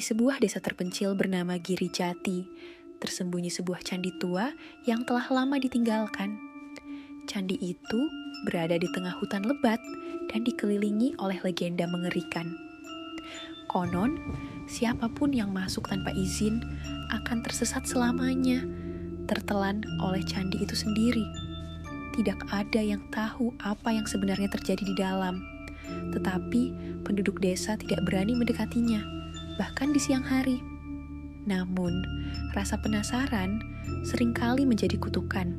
sebuah desa terpencil bernama Giri Jati, tersembunyi sebuah candi tua yang telah lama ditinggalkan. Candi itu berada di tengah hutan lebat dan dikelilingi oleh legenda mengerikan. Konon, siapapun yang masuk tanpa izin akan tersesat selamanya, tertelan oleh candi itu sendiri. Tidak ada yang tahu apa yang sebenarnya terjadi di dalam, tetapi penduduk desa tidak berani mendekatinya, bahkan di siang hari. Namun, rasa penasaran seringkali menjadi kutukan.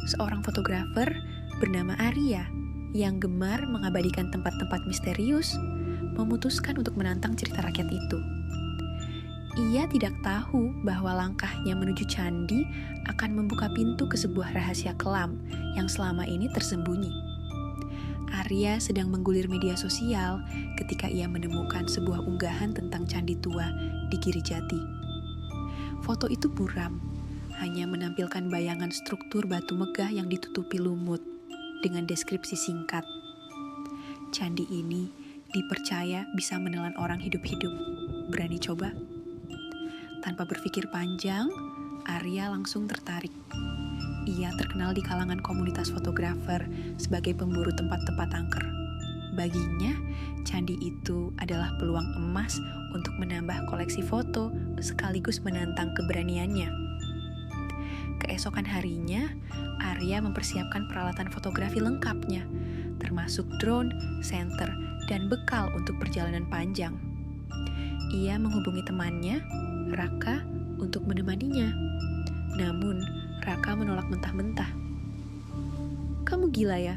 Seorang fotografer bernama Arya yang gemar mengabadikan tempat-tempat misterius memutuskan untuk menantang cerita rakyat itu. Ia tidak tahu bahwa langkahnya menuju candi akan membuka pintu ke sebuah rahasia kelam yang selama ini tersembunyi. Arya sedang menggulir media sosial ketika ia menemukan sebuah unggahan tentang candi tua di Giri Jati. Foto itu buram, hanya menampilkan bayangan struktur batu megah yang ditutupi lumut dengan deskripsi singkat. Candi ini dipercaya bisa menelan orang hidup-hidup. Berani coba? Tanpa berpikir panjang, Arya langsung tertarik. Ia terkenal di kalangan komunitas fotografer sebagai pemburu tempat-tempat angker. Baginya, candi itu adalah peluang emas untuk menambah koleksi foto sekaligus menantang keberaniannya. Keesokan harinya, Arya mempersiapkan peralatan fotografi lengkapnya, termasuk drone, senter, dan bekal untuk perjalanan panjang. Ia menghubungi temannya, Raka, untuk menemaninya. Namun, Raka menolak mentah-mentah. "Kamu gila ya?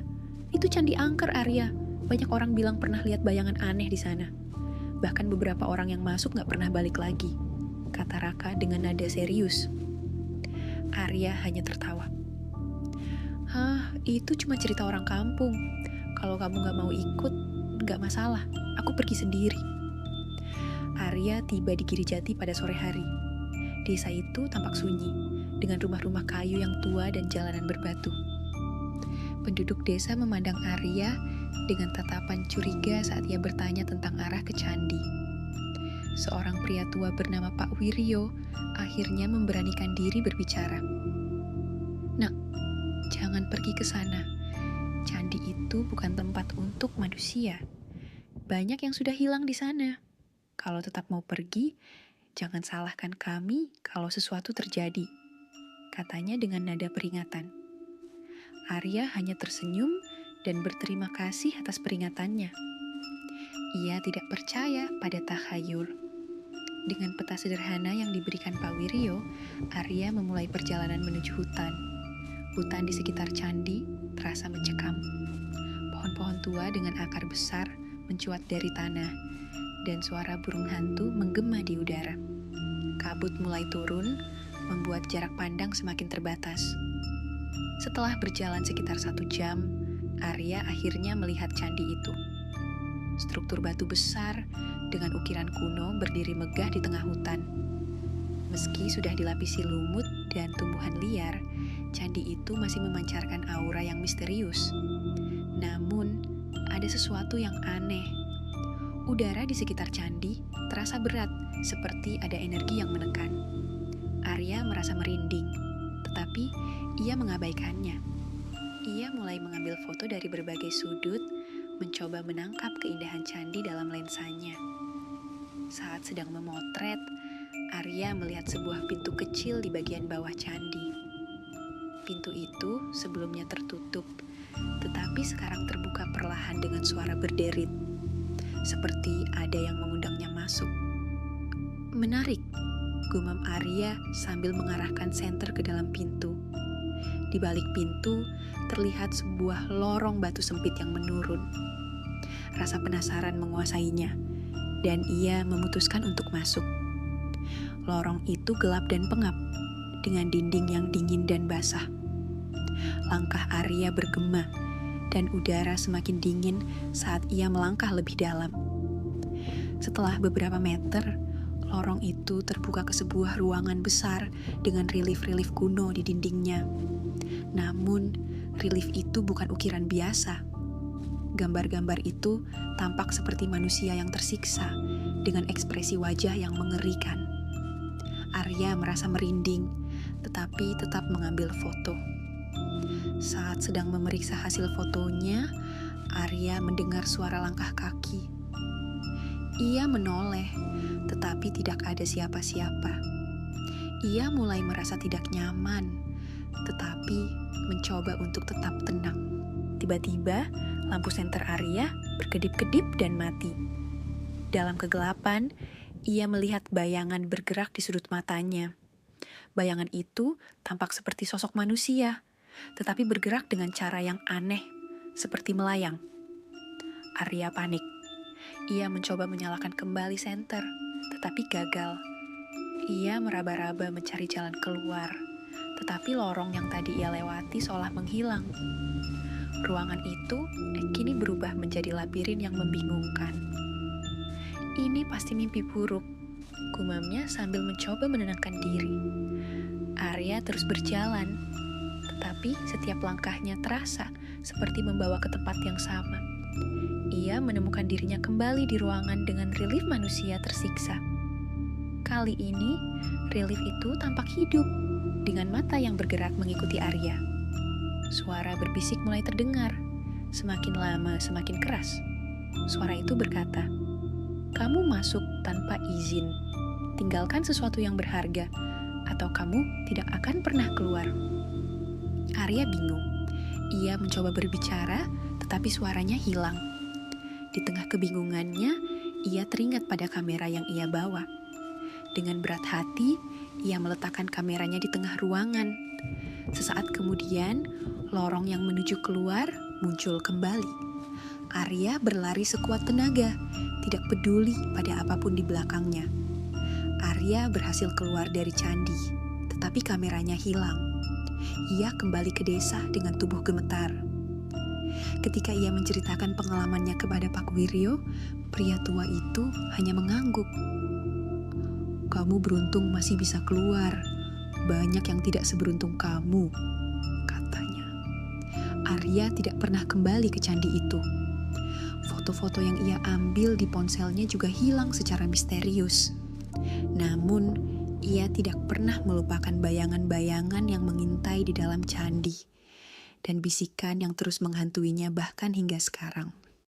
Itu candi angker, Arya. Banyak orang bilang pernah lihat bayangan aneh di sana. Bahkan beberapa orang yang masuk gak pernah balik lagi," kata Raka dengan nada serius. Arya hanya tertawa. Itu cuma cerita orang kampung. Kalau kamu gak mau ikut, gak masalah. Aku pergi sendiri." Arya tiba di Giri Jati pada sore hari. Desa itu tampak sunyi, dengan rumah-rumah kayu yang tua dan jalanan berbatu. Penduduk desa memandang Arya dengan tatapan curiga saat ia bertanya tentang arah ke candi. Seorang pria tua bernama Pak Wiryo akhirnya memberanikan diri berbicara. "Nak, jangan pergi ke sana. Candi itu bukan tempat untuk manusia. Banyak yang sudah hilang di sana. Kalau tetap mau pergi, jangan salahkan kami kalau sesuatu terjadi," katanya dengan nada peringatan. Arya hanya tersenyum dan berterima kasih atas peringatannya. Ia tidak percaya pada takhayul. Dengan peta sederhana yang diberikan Pak Wiryo, Arya memulai perjalanan menuju hutan. Hutan di sekitar candi terasa mencekam. Pohon-pohon tua dengan akar besar mencuat dari tanah, dan suara burung hantu menggema di udara. Kabut mulai turun, membuat jarak pandang semakin terbatas. Setelah berjalan sekitar 1 jam, Arya akhirnya melihat candi itu. Struktur batu besar dengan ukiran kuno berdiri megah di tengah hutan. Meski sudah dilapisi lumut dan tumbuhan liar, candi itu masih memancarkan aura yang misterius. Namun, ada sesuatu yang aneh. Udara di sekitar candi terasa berat, seperti ada energi yang menekan. Arya merasa merinding, tetapi ia mengabaikannya. Ia mulai mengambil foto dari berbagai sudut, mencoba menangkap keindahan candi dalam lensanya. Saat sedang memotret, Arya melihat sebuah pintu kecil di bagian bawah candi. Pintu itu sebelumnya tertutup, tetapi sekarang terbuka perlahan dengan suara berderit, seperti ada yang mengundangnya masuk. "Menarik," gumam Arya sambil mengarahkan senter ke dalam pintu. Di balik pintu terlihat sebuah lorong batu sempit yang menurun. Rasa penasaran menguasainya, dan ia memutuskan untuk masuk. Lorong itu gelap dan pengap, dengan dinding yang dingin dan basah. Langkah Arya bergema, dan udara semakin dingin saat ia melangkah lebih dalam. Setelah beberapa meter, lorong itu terbuka ke sebuah ruangan besar dengan relief-relief kuno di dindingnya. Namun, relief itu bukan ukiran biasa. Gambar-gambar itu tampak seperti manusia yang tersiksa, dengan ekspresi wajah yang mengerikan. Arya merasa merinding, tetapi tetap mengambil foto. Saat sedang memeriksa hasil fotonya, Arya mendengar suara langkah kaki. Ia menoleh, tetapi tidak ada siapa-siapa. Ia mulai merasa tidak nyaman, tetapi mencoba untuk tetap tenang. Tiba-tiba, lampu senter Arya berkedip-kedip dan mati. Dalam kegelapan, ia melihat bayangan bergerak di sudut matanya. Bayangan itu tampak seperti sosok manusia, tetapi bergerak dengan cara yang aneh, seperti melayang. Arya panik. Ia mencoba menyalakan kembali senter, tetapi gagal. Ia meraba-raba mencari jalan keluar, tetapi lorong yang tadi ia lewati seolah menghilang. Ruangan itu kini berubah menjadi labirin yang membingungkan. Ini pasti mimpi buruk, gumamnya sambil mencoba menenangkan diri. Arya terus berjalan, tetapi setiap langkahnya terasa seperti membawa ke tempat yang sama. Ia menemukan dirinya kembali di ruangan dengan relief manusia tersiksa. Kali ini, relief itu tampak hidup, dengan mata yang bergerak mengikuti Arya. Suara berbisik mulai terdengar, semakin lama semakin keras. Suara itu berkata, "Kamu masuk tanpa izin. Tinggalkan sesuatu yang berharga, atau kamu tidak akan pernah keluar." Arya bingung. Ia mencoba berbicara, tetapi suaranya hilang. Di tengah kebingungannya, ia teringat pada kamera yang ia bawa. Dengan berat hati, ia meletakkan kameranya di tengah ruangan. Sesaat kemudian, lorong yang menuju keluar muncul kembali. Arya berlari sekuat tenaga, tidak peduli pada apapun di belakangnya. Arya berhasil keluar dari candi, tetapi kameranya hilang. Ia kembali ke desa dengan tubuh gemetar. Ketika ia menceritakan pengalamannya kepada Pak Wiryo, pria tua itu hanya mengangguk. "Kamu beruntung masih bisa keluar. Banyak yang tidak seberuntung kamu," katanya. Arya tidak pernah kembali ke candi itu. Foto-foto yang ia ambil di ponselnya juga hilang secara misterius. Namun, ia tidak pernah melupakan bayangan-bayangan yang mengintai di dalam candi dan bisikan yang terus menghantuinya bahkan hingga sekarang.